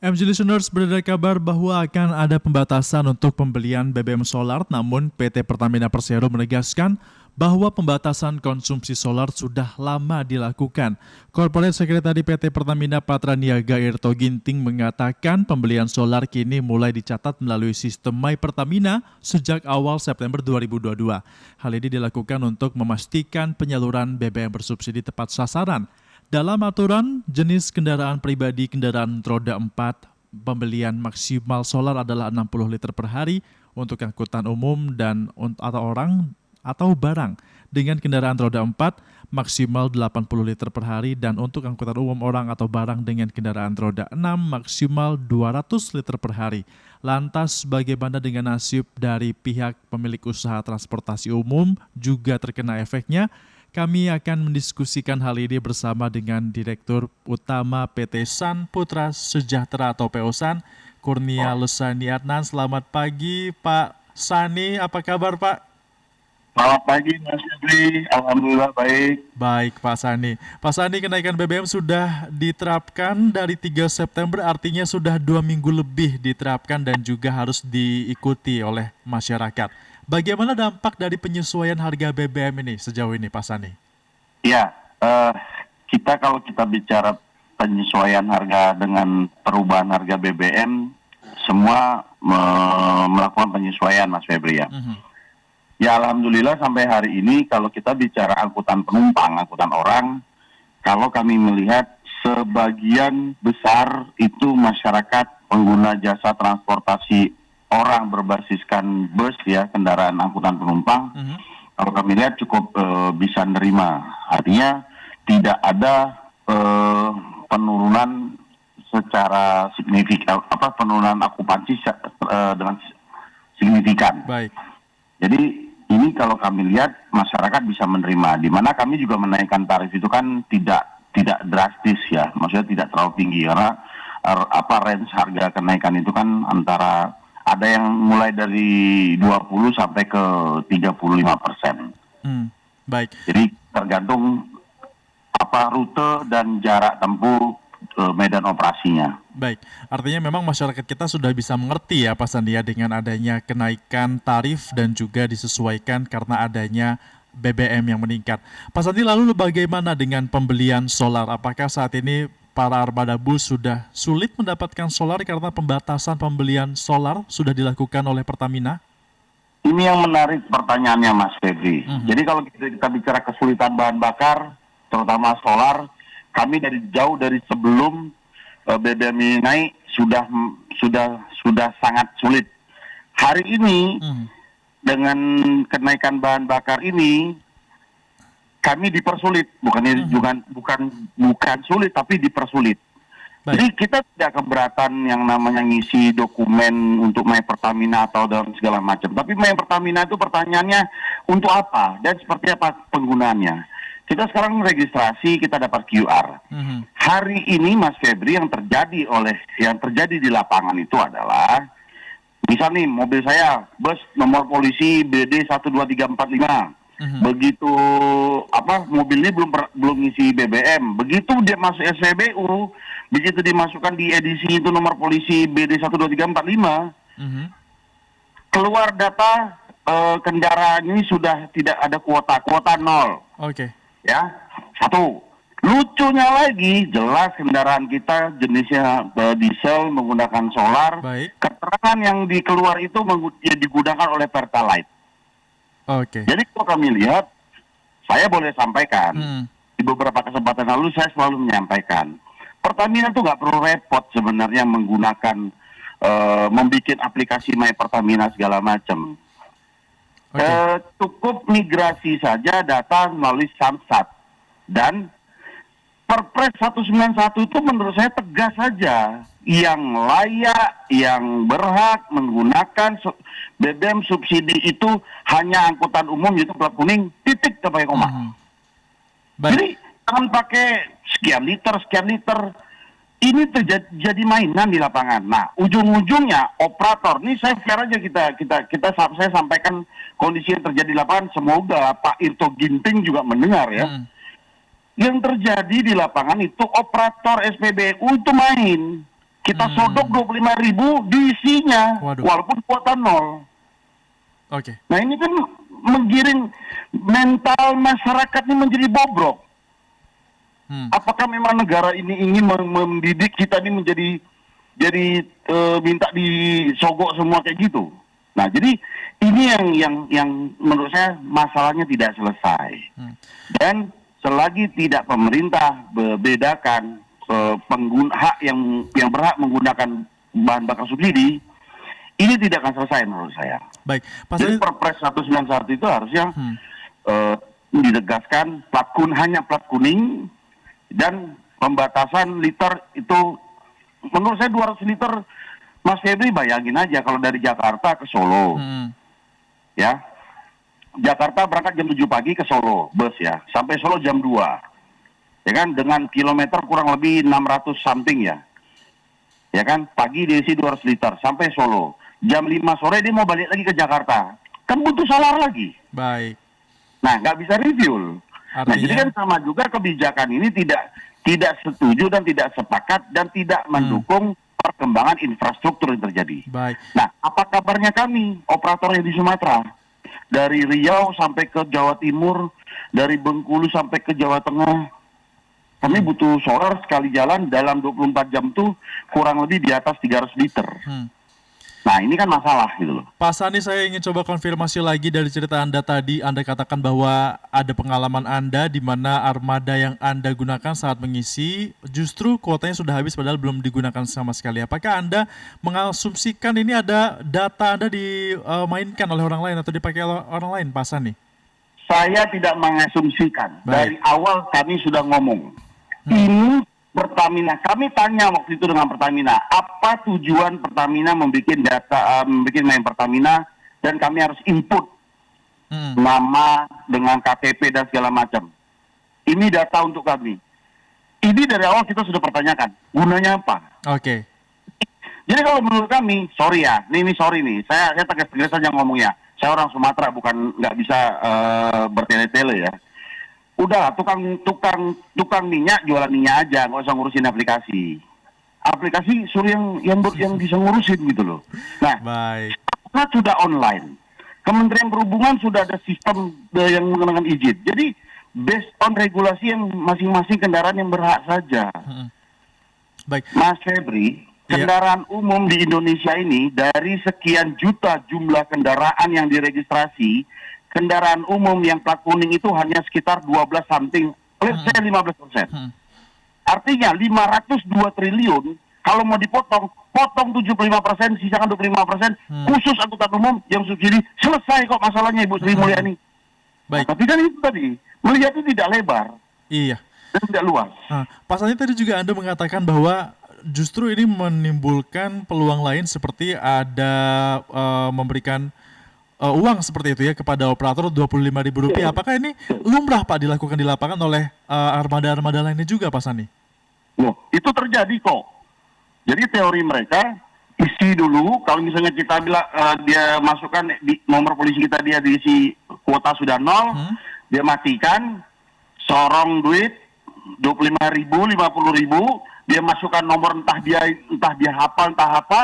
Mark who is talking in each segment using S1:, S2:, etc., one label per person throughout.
S1: MG Listeners, beredar kabar bahwa akan ada pembatasan untuk pembelian BBM solar, namun PT Pertamina Persero menegaskan bahwa pembatasan konsumsi solar sudah lama dilakukan. Corporate Secretary PT Pertamina Patraniaga Irto Ginting mengatakan pembelian solar kini mulai dicatat melalui sistem My Pertamina sejak awal September 2022. Hal ini dilakukan untuk memastikan penyaluran BBM bersubsidi tepat sasaran. Dalam aturan, jenis kendaraan pribadi kendaraan roda 4, pembelian maksimal solar adalah 60 liter per hari untuk angkutan umum dan atau orang atau barang. Dengan kendaraan roda 4, maksimal 80 liter per hari dan untuk angkutan umum orang atau barang dengan kendaraan roda 6, maksimal 200 liter per hari. Lantas bagaimana dengan nasib dari pihak pemilik usaha transportasi umum juga terkena efeknya? Kami akan mendiskusikan hal ini bersama dengan Direktur Utama PT San Putra Sejahtera atau POSAN, Kurnia Lesani Adnan. Selamat pagi Pak Sani, apa kabar Pak?
S2: Selamat pagi Mas Febri, Alhamdulillah baik.
S1: Baik Pak Sani. Pak Sani, kenaikan BBM sudah diterapkan dari 3 September, artinya sudah 2 minggu lebih diterapkan dan juga harus diikuti oleh masyarakat. Bagaimana dampak dari penyesuaian harga BBM ini sejauh ini Pak Sani?
S2: Ya, kalau kita bicara penyesuaian harga dengan perubahan harga BBM, semua melakukan penyesuaian Mas Febri ya. Ya Alhamdulillah sampai hari ini kalau kita bicara angkutan penumpang, angkutan orang, kalau kami melihat sebagian besar itu masyarakat pengguna jasa transportasi orang berbasiskan bus ya, kendaraan angkutan penumpang, kalau kami lihat cukup bisa menerima. Artinya tidak ada penurunan secara signifikan, penurunan okupansi dengan signifikan.
S1: Baik.
S2: Jadi ini kalau kami lihat masyarakat bisa menerima, di mana kami juga menaikkan tarif itu kan tidak drastis ya, maksudnya tidak terlalu tinggi karena range harga kenaikan itu kan antara ada yang mulai dari 20 sampai ke 35%.
S1: Baik.
S2: Jadi tergantung rute dan jarak tempuh medan operasinya.
S1: Baik, artinya memang masyarakat kita sudah bisa mengerti ya Pak Sandi ya dengan adanya kenaikan tarif dan juga disesuaikan karena adanya BBM yang meningkat. Pak Sandi, lalu bagaimana dengan pembelian solar? Apakah saat ini para armada bus sudah sulit mendapatkan solar karena pembatasan pembelian solar sudah dilakukan oleh Pertamina?
S2: Ini yang menarik pertanyaannya Mas Febri. Jadi kalau kita bicara kesulitan bahan bakar, terutama solar, kami jauh dari sebelum BBM ini naik sudah sangat sulit. Hari ini dengan kenaikan bahan bakar ini kami dipersulit, bukan sulit tapi dipersulit. Baik. Jadi kita tidak keberatan yang namanya ngisi dokumen untuk My Pertamina atau dalam segala macam. Tapi My Pertamina itu pertanyaannya untuk apa dan seperti apa penggunaannya. Kita sekarang registrasi, kita dapat QR. Hari ini Mas Febri yang terjadi di lapangan itu adalah, misal nih mobil saya bus nomor polisi BD 12345. Begitu mobil ini belum ngisi BBM, begitu dia masuk SPBU, begitu dimasukkan di edisi itu nomor polisi BD 12345, keluar data kendaraan ini sudah tidak ada kuota nol.
S1: Oke.
S2: Ya, satu. Lucunya lagi, jelas kendaraan kita jenisnya diesel menggunakan solar.
S1: Baik.
S2: Keterangan yang dikeluar itu digunakan oleh Pertalite.
S1: Oke.
S2: Jadi kalau kami lihat, saya boleh sampaikan, di beberapa kesempatan lalu saya selalu menyampaikan, Pertamina tuh nggak perlu repot sebenarnya menggunakan, membuat aplikasi My Pertamina segala macam. Cukup migrasi saja data melalui Samsat. Dan Perpres 191 itu menurut saya tegas saja. Yang layak, yang berhak menggunakan BBM subsidi itu hanya angkutan umum, yaitu plat kuning, titik, tak pakai koma. Jadi jangan pakai sekian liter. Ini terjadi mainan di lapangan. Nah, ujung-ujungnya operator, ini saya fair aja saya sampaikan kondisi yang terjadi di lapangan. Semoga Pak Irto Ginting juga mendengar ya. Yang terjadi di lapangan itu operator SPBU itu main. Kita sodok 25.000 diisinya,
S1: Waduh.
S2: walaupun kuota nol.
S1: Oke.
S2: Nah ini kan menggiring mental masyarakat ini menjadi bobrok. Apakah memang negara ini ingin mendidik kita ini jadi minta disogok semua kayak gitu? Nah jadi ini yang menurut saya masalahnya tidak selesai. Dan selagi tidak pemerintah bedakan pengguna hak yang berhak menggunakan bahan bakar subsidi, ini tidak akan selesai menurut saya.
S1: Baik,
S2: Jadi Perpres 191 itu harusnya ditegaskan hanya plat kuning dan pembatasan liter itu menurut saya 200 liter. Mas Febri bayangin aja kalau dari Jakarta ke Solo. Ya. Jakarta berangkat jam 7 pagi ke Solo, bus ya. Sampai Solo jam 2. Ya kan, dengan kilometer kurang lebih 600 something ya. Ya kan, pagi diisi 200 liter sampai Solo. Jam 5 sore dia mau balik lagi ke Jakarta. Kan butuh solar lagi.
S1: Baik.
S2: Nah, nggak bisa refuel. Nah, jadi kan sama juga kebijakan ini tidak setuju dan tidak sepakat dan tidak mendukung perkembangan infrastruktur yang terjadi.
S1: Baik.
S2: Nah, apa kabarnya kami, operator yang di Sumatera? Dari Riau sampai ke Jawa Timur, dari Bengkulu sampai ke Jawa Tengah. Kami butuh solar sekali jalan dalam 24 jam tuh kurang lebih di atas 300 liter. Nah ini kan masalah gitu loh.
S1: Pak Sani, saya ingin coba konfirmasi lagi dari cerita Anda tadi. Anda katakan bahwa ada pengalaman Anda di mana armada yang Anda gunakan saat mengisi justru kuotanya sudah habis padahal belum digunakan sama sekali. Apakah Anda mengasumsikan ini ada data Anda dimainkan oleh orang lain atau dipakai oleh orang lain, Pak Sani?
S2: Saya tidak mengasumsikan.
S1: Baik.
S2: Dari awal kami sudah ngomong. Ini Pertamina, kami tanya waktu itu dengan Pertamina, apa tujuan Pertamina membuat main Pertamina dan kami harus input nama dengan KTP dan segala macam. Ini data untuk kami. Ini dari awal kita sudah pertanyakan, gunanya apa?
S1: Oke.
S2: Jadi kalau menurut kami, sorry ya, sorry nih, saya tegas-tegas saja ngomongnya. Saya orang Sumatera, bukan nggak bisa bertele-tele ya. Udah tukang minyak jualan minyak aja, nggak usah ngurusin aplikasi. Aplikasi suruh yang bisa ngurusin gitu loh. Nah,
S1: baik.
S2: Karena sudah online. Kementerian Perhubungan sudah ada sistem yang mengenakan izin. Jadi based on regulasi yang masing-masing kendaraan yang berhak saja.
S1: Baik.
S2: Mas Febri, kendaraan umum di Indonesia ini dari sekian juta jumlah kendaraan yang diregistrasi, kendaraan umum yang plat kuning itu hanya sekitar 12 something, let's say 15%. Artinya 502 triliun, kalau mau potong 75%, sisakan 25%, khusus angkutan umum yang subsidi, selesai kok masalahnya Ibu Sri Mulyani.
S1: Baik.
S2: Tapi kan itu tadi, melihatnya tidak lebar.
S1: Iya.
S2: Dan tidak luas.
S1: Pak Sani, tadi juga Anda mengatakan bahwa justru ini menimbulkan peluang lain seperti ada memberikan uang seperti itu ya kepada operator Rp25.000. Apakah ini lumrah Pak dilakukan di lapangan oleh armada-armada lainnya juga Pak Sani?
S2: Loh, itu terjadi kok. Jadi teori mereka isi dulu, kalau misalnya kita bilang dia masukkan di nomor polisi kita, dia diisi kuota sudah nol, dia matikan, sorong duit 25.000, 50.000, dia masukkan nomor entah dia hafal entah apa.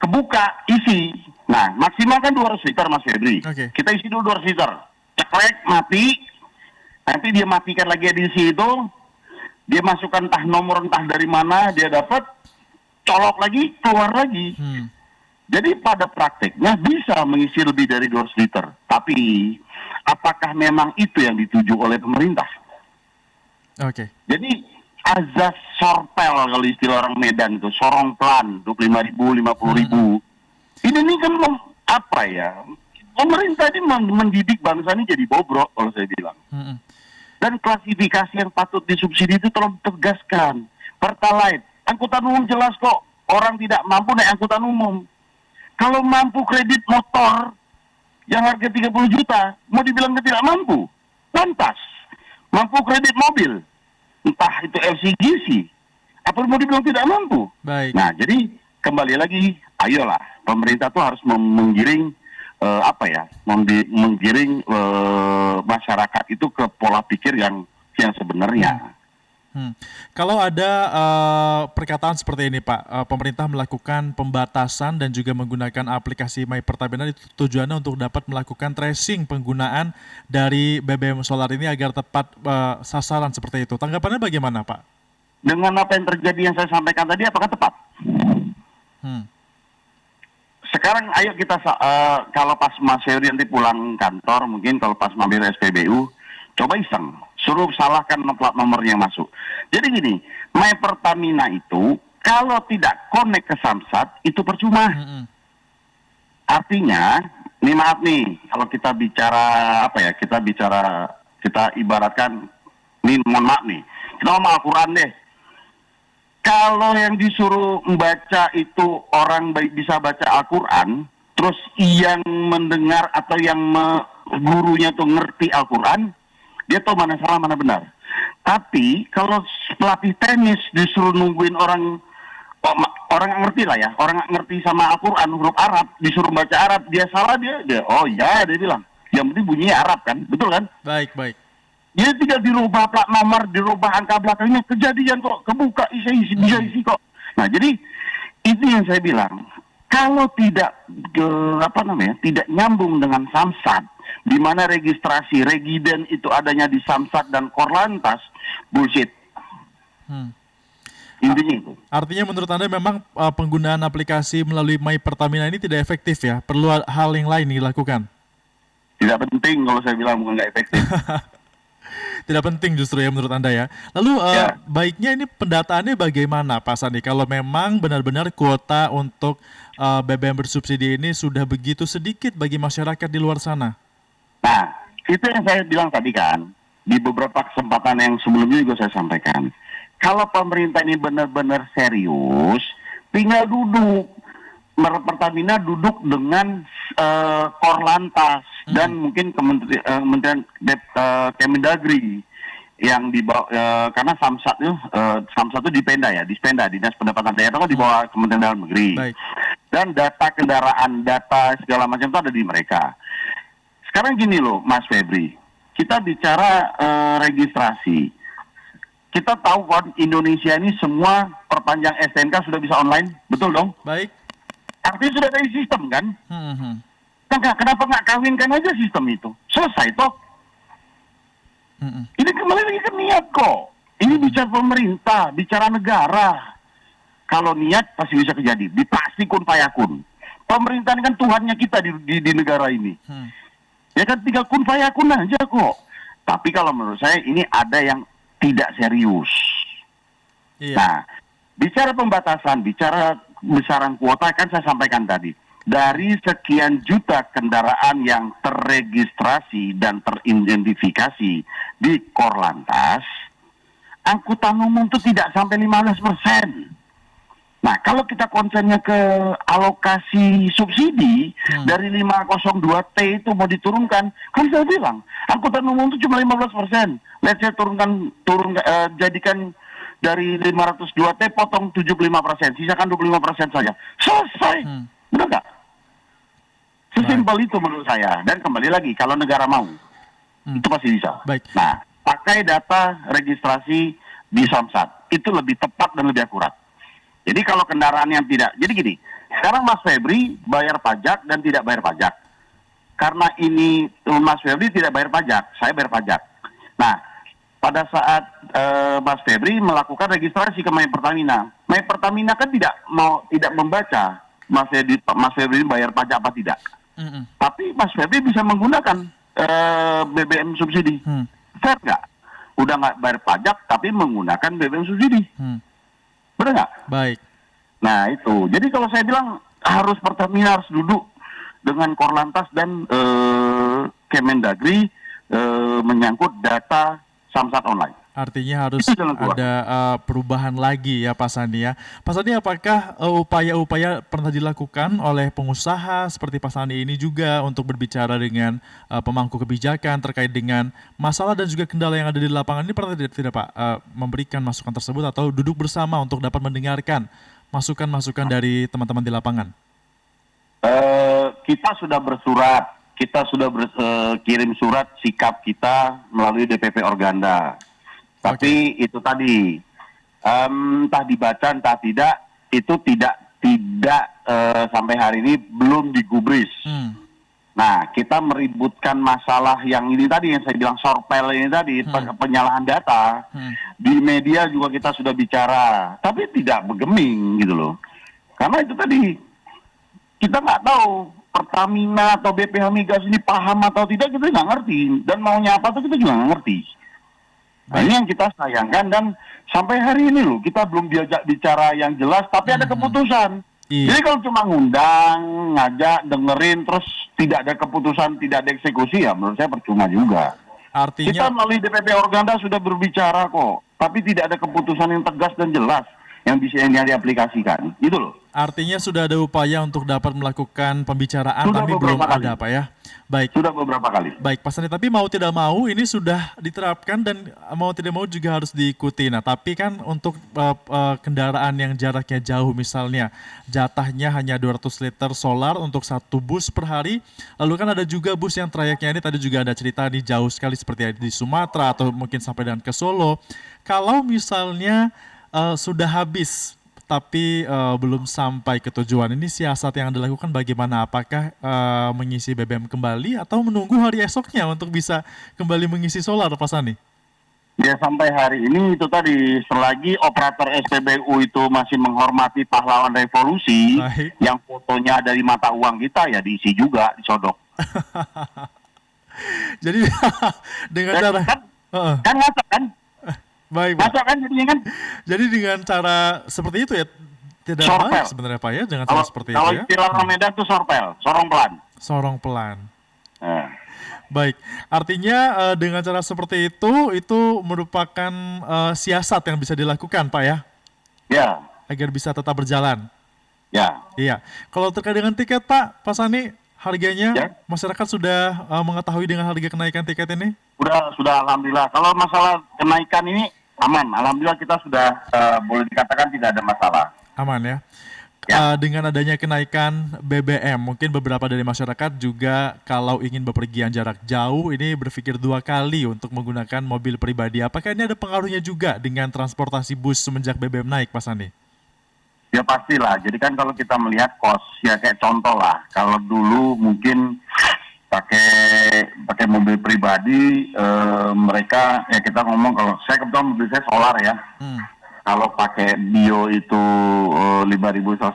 S2: Kebuka, isi. Nah, maksimal kan 200 liter Mas Febri.
S1: Okay.
S2: Kita isi dulu 200 liter. Ceklek, mati. Nanti dia matikan lagi edisi itu. Dia masukkan entah nomor entah dari mana dia dapat. Colok lagi, keluar lagi. Jadi pada prakteknya bisa mengisi lebih dari 200 liter. Tapi, apakah memang itu yang dituju oleh pemerintah?
S1: Oke.
S2: Jadi, azas sorpel kalau istilah orang Medan itu, sorong plan 25.000, 50.000. Ini kan apa ya? Pemerintah ini mendidik bangsa ini jadi bobrok kalau saya bilang. Dan klasifikasi yang patut disubsidi itu tolong tegaskan. Pertalite, angkutan umum jelas kok. Orang tidak mampu naik angkutan umum. Kalau mampu kredit motor yang harga 30 juta, mau dibilang tidak mampu? Lantas, mampu kredit mobil, entah itu LCGC, apa mau dibilang tidak mampu?
S1: Baik.
S2: Nah, jadi kembali lagi, ayolah, pemerintah tuh harus menggiring menggiring masyarakat itu ke pola pikir yang sebenarnya.
S1: Hmm. Kalau ada perkataan seperti ini Pak, pemerintah melakukan pembatasan dan juga menggunakan aplikasi My Pertamina itu tujuannya untuk dapat melakukan tracing penggunaan dari BBM solar ini agar tepat sasaran seperti itu. Tanggapannya bagaimana Pak?
S2: Dengan apa yang terjadi yang saya sampaikan tadi, apakah tepat?
S1: Hmm.
S2: Sekarang ayo kita kalau pas Mas Heuri nanti pulang kantor, mungkin kalau pas mampir SPBU, coba iseng, suruh salahkan plat nomornya yang masuk. Jadi gini, My Pertamina itu kalau tidak connect ke Samsat itu percuma. Artinya, nih maaf nih, kalau kita bicara kita ibaratkan, nih mohon maaf nih, kita ngomong Al-Quran deh. Kalau yang disuruh membaca itu orang baik bisa baca Al-Quran, terus yang mendengar atau yang gurunya tuh ngerti Al-Quran, dia tahu mana salah mana benar. Tapi kalau pelatih tenis disuruh nungguin orang yang ngerti lah ya, orang yang ngerti sama Al-Quran huruf Arab, disuruh baca Arab, dia salah dia oh ya dia bilang, yang penting bunyinya Arab kan, betul kan?
S1: Baik, baik.
S2: Dia tidak dirubah plat nomor, dirubah angka belakangnya, kejadian kok, kebuka bisa isi kok. Nah jadi itu yang saya bilang, kalau tidak tidak nyambung dengan Samsat, di mana registrasi regiden itu adanya di Samsat dan Korlantas, bullshit. Intinya itu.
S1: Artinya menurut Anda memang penggunaan aplikasi melalui My Pertamina ini tidak efektif ya? Perlu hal yang lain dilakukan?
S2: Tidak penting kalau saya bilang bukan nggak efektif.
S1: Tidak penting justru ya menurut Anda ya. Lalu baiknya ini pendataannya bagaimana Pak Sandi? Kalau memang benar-benar kuota untuk BBM bersubsidi ini sudah begitu sedikit bagi masyarakat di luar sana.
S2: Nah, itu yang saya bilang tadi kan. Di beberapa kesempatan yang sebelumnya juga saya sampaikan. Kalau pemerintah ini benar-benar serius, tinggal duduk. Pertamina duduk dengan Korlantas dan mungkin Kementerian Kemendagri yang dibawa karena Samsat itu di Dispenda Dinas Pendapatan Daerah kan di bawah Kementerian Dalam Negeri.
S1: Baik.
S2: Dan data kendaraan, data segala macam itu ada di mereka. Sekarang gini loh Mas Febri, kita bicara registrasi. Kita tahu kan Indonesia ini semua perpanjang STNK sudah bisa online, betul dong?
S1: Baik.
S2: Artinya sudah ada sistem kan? Kenapa nggak kawinkan aja sistem itu? Selesai toh. Ini kembali lagi ke niat kok. Ini bicara pemerintah, bicara negara. Kalau niat pasti bisa terjadi. Dipasti kun fayakun. Pemerintah ini kan Tuhannya kita di negara ini. Ya kan tinggal kun fayakun aja kok. Tapi kalau menurut saya ini ada yang tidak serius.
S1: Iya.
S2: Nah, bicara pembatasan, bicara besaran kuota kan saya sampaikan tadi. Dari sekian juta kendaraan yang terregistrasi dan teridentifikasi di Korlantas, angkutan umum itu tidak sampai 15%. Nah, kalau kita konsennya ke alokasi subsidi dari 502T itu mau diturunkan, kan saya bilang, angkutan umum itu cuma 15%. Let's say jadikan dari 502T potong 75%, sisakan 25% saja. Selesai. Benar nggak? Sesimpel itu menurut saya. Dan kembali lagi, kalau negara mau, itu pasti bisa.
S1: Baik.
S2: Nah, pakai data registrasi di Samsat. Itu lebih tepat dan lebih akurat. Jadi kalau kendaraan yang tidak, jadi gini, sekarang Mas Febri bayar pajak dan tidak bayar pajak. Karena ini Mas Febri tidak bayar pajak, saya bayar pajak. Nah, pada saat Mas Febri melakukan registrasi ke My Pertamina kan tidak membaca Mas Febri bayar pajak apa tidak. Tapi Mas Febri bisa menggunakan BBM subsidi. Fair nggak? Udah nggak bayar pajak tapi menggunakan BBM subsidi. Benar nggak?
S1: Baik.
S2: Nah itu. Jadi kalau saya bilang Pertamina harus duduk dengan Korlantas dan Kemendagri menyangkut data Samsat online.
S1: Artinya harus ada perubahan lagi ya Pak Sandi ya. Pak Sandi, apakah upaya-upaya pernah dilakukan oleh pengusaha seperti Pak Sandi ini juga untuk berbicara dengan pemangku kebijakan terkait dengan masalah dan juga kendala yang ada di lapangan ini, pernah tidak Pak memberikan masukan tersebut atau duduk bersama untuk dapat mendengarkan masukan-masukan dari teman-teman di lapangan?
S2: Kita sudah bersurat, kita sudah kirim surat sikap kita melalui DPP Organda. Tapi itu tadi, entah dibaca entah tidak, itu tidak sampai hari ini belum digubris. Nah, kita meributkan masalah yang ini tadi, yang saya bilang sorpel ini tadi, penyalahan data. Di media juga kita sudah bicara, tapi tidak bergeming gitu loh. Karena itu tadi, kita nggak tahu Pertamina atau BPH Migas ini paham atau tidak, kita nggak ngerti. Dan maunya apa tuh kita juga nggak ngerti. Nah, ini yang kita sayangkan, dan sampai hari ini loh, kita belum diajak bicara yang jelas, tapi ada keputusan. Jadi kalau cuma ngundang, ngajak, dengerin, terus tidak ada keputusan, tidak ada eksekusi, ya menurut saya percuma juga.
S1: Artinya
S2: Kita melalui DPP Organda sudah berbicara kok, tapi tidak ada keputusan yang tegas dan jelas yang bisa diaplikasikan, gitu loh.
S1: Artinya sudah ada upaya untuk dapat melakukan pembicaraan,
S2: Sudah
S1: tapi belum
S2: beberapa kali.
S1: ada, Pak ya. Baik.
S2: Sudah beberapa kali.
S1: Baik, Pak Sandi, tapi mau tidak mau ini sudah diterapkan dan mau tidak mau juga harus diikuti. Nah, tapi kan untuk kendaraan yang jaraknya jauh misalnya, jatahnya hanya 200 liter solar untuk satu bus per hari. Lalu kan ada juga bus yang trayeknya ini tadi juga ada cerita di jauh sekali seperti di Sumatera atau mungkin sampai dan ke Solo. Kalau misalnya sudah habis tapi belum sampai ke tujuan, ini siasat yang dilakukan bagaimana? Apakah mengisi BBM kembali atau menunggu hari esoknya untuk bisa kembali mengisi solar, Pak Sani?
S2: Ya, sampai hari ini itu tadi, selagi operator SPBU itu masih menghormati pahlawan revolusi,
S1: Baik.
S2: yang fotonya dari mata uang kita, ya diisi juga, disodok.
S1: Jadi dengan cara
S2: Kan ngaco kan?
S1: baik, Pak.
S2: Ngaco kan jadinya kan?
S1: Jadi dengan cara seperti itu ya tidak
S2: Sorpel.
S1: baik sebenarnya, Pak ya, dengan cara seperti itu
S2: Kalau
S1: ya.
S2: istilah orang Medan itu sorpel, sorong pelan.
S1: Sorong pelan.
S2: Nah.
S1: Baik, artinya dengan cara seperti itu merupakan siasat yang bisa dilakukan, Pak ya,
S2: Ya,
S1: agar bisa tetap berjalan.
S2: ya.
S1: Iya. Kalau terkait dengan tiket, Pak Sani, harganya
S2: Ya.
S1: masyarakat sudah mengetahui dengan harga kenaikan tiket ini?
S2: Sudah alhamdulillah. Kalau masalah kenaikan ini aman. Alhamdulillah kita sudah boleh dikatakan tidak ada masalah.
S1: Aman ya.
S2: Ya.
S1: Dengan adanya kenaikan BBM, mungkin beberapa dari masyarakat juga kalau ingin bepergian jarak jauh ini berpikir dua kali untuk menggunakan mobil pribadi. Apakah ini ada pengaruhnya juga dengan transportasi bus semenjak BBM naik, Pak Sandi?
S2: Ya pastilah. Jadi kan kalau kita melihat kos, ya kayak contoh lah. Kalau dulu mungkin pakai mobil pribadi, mereka, ya kita ngomong, kalau saya kebetulan mobil saya solar ya. Kalau pakai bio itu 5.150,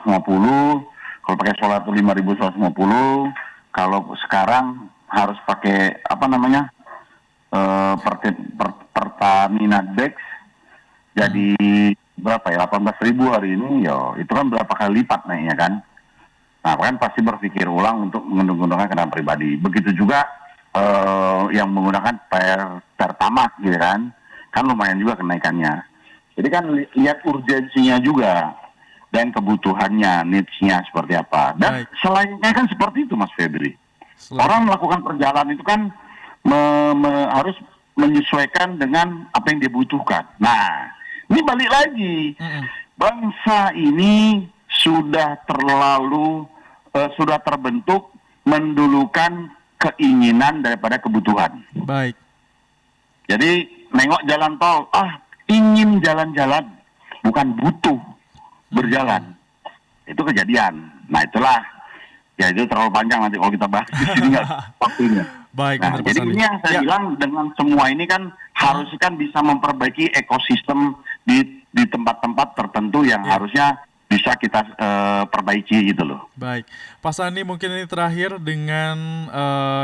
S2: kalau pakai solar itu 5.150. Kalau sekarang harus pakai apa namanya, Pertamina Dex, jadi berapa ya, 18.000 hari ini, ya itu kan berapa kali lipat naiknya kan. Nah, kan pasti berpikir ulang untuk menggunakan kendaraan pribadi. Begitu juga yang menggunakan Pertamax gitu kan lumayan juga kenaikannya. Jadi kan lihat urgensinya juga dan kebutuhannya, needs-nya seperti apa. Dan selainnya kan seperti itu, Mas Febri. Orang melakukan perjalanan itu kan harus menyesuaikan dengan apa yang dia butuhkan. Nah, ini balik lagi. Bangsa ini sudah terbentuk mendulukan keinginan daripada kebutuhan.
S1: Baik.
S2: Jadi nengok jalan tol, ingin jalan-jalan, bukan butuh berjalan. Itu kejadian. Nah itulah, ya itu terlalu panjang nanti kalau kita bahas di sini nggak waktunya.
S1: Baik.
S2: Nah, jadi ini yang saya bilang, dengan semua ini kan harusnya kan bisa memperbaiki ekosistem di tempat-tempat tertentu yang harusnya bisa kita perbaiki gitu loh.
S1: Baik, Pak Sani, mungkin ini terakhir dengan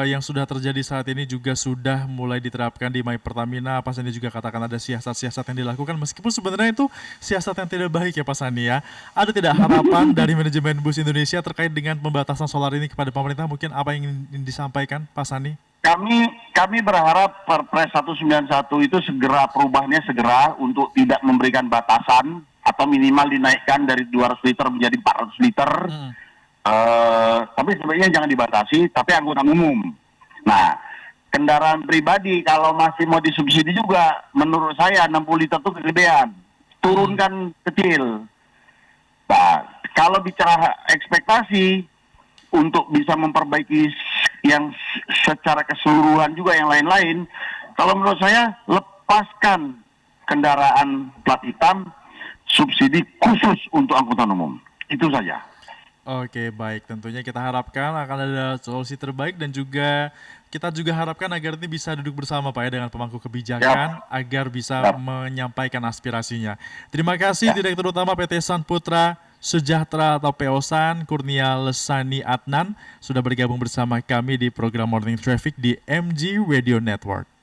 S1: yang sudah terjadi saat ini juga sudah mulai diterapkan di My Pertamina. Pak Sani juga katakan ada siasat-siasat yang dilakukan, meskipun sebenarnya itu siasat yang tidak baik ya Pak Sani ya. Ada tidak harapan dari manajemen Bus Indonesia terkait dengan pembatasan solar ini kepada pemerintah? Mungkin apa yang ingin disampaikan Pak Sani?
S2: Kami berharap Perpres 191 itu perubahannya segera untuk tidak memberikan batasan atau minimal dinaikkan dari 200 liter menjadi 400 liter. Tapi sebenarnya jangan dibatasi, tapi angkutan umum. Nah, kendaraan pribadi kalau masih mau disubsidi juga, menurut saya 60 liter itu kegedean. Turunkan kecil. Nah, kalau bicara ekspektasi untuk bisa memperbaiki yang secara keseluruhan juga yang lain-lain, kalau menurut saya lepaskan kendaraan plat hitam, subsidi khusus untuk angkutan umum. Itu saja.
S1: Oke, baik. Tentunya kita harapkan akan ada solusi terbaik dan juga kita juga harapkan agar ini bisa duduk bersama Pak ya dengan pemangku kebijakan agar bisa menyampaikan aspirasinya. Terima kasih Direktur Utama PT San Putra Sejahtera atau POSAN Kurnia Lesani Adnan sudah bergabung bersama kami di program Morning Traffic di MG Radio Network.